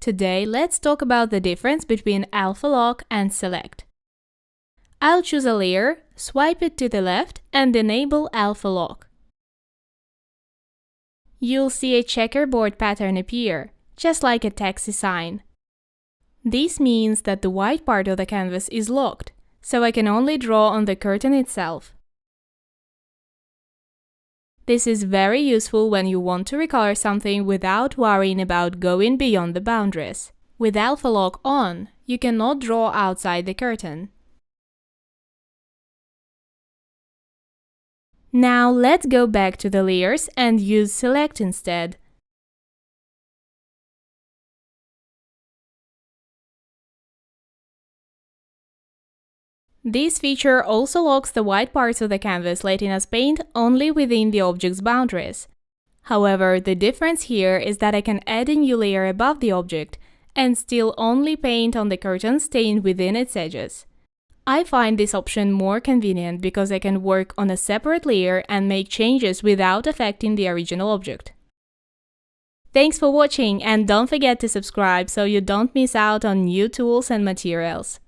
Today, let's talk about the difference between Alpha Lock and Select. I'll choose a layer, swipe it to the left, and enable Alpha Lock. You'll see a checkerboard pattern appear, just like a taxi sign. This means that the white part of the canvas is locked, so I can only draw on the curtain itself. This is very useful when you want to recolor something without worrying about going beyond the boundaries. With Alpha Lock on, you cannot draw outside the curtain. Now let's go back to the layers and use Select instead. This feature also locks the white parts of the canvas, letting us paint only within the object's boundaries. However, the difference here is that I can add a new layer above the object and still only paint on the curtain staying within its edges. I find this option more convenient because I can work on a separate layer and make changes without affecting the original object. Thanks for watching, and don't forget to subscribe so you don't miss out on new tools and materials.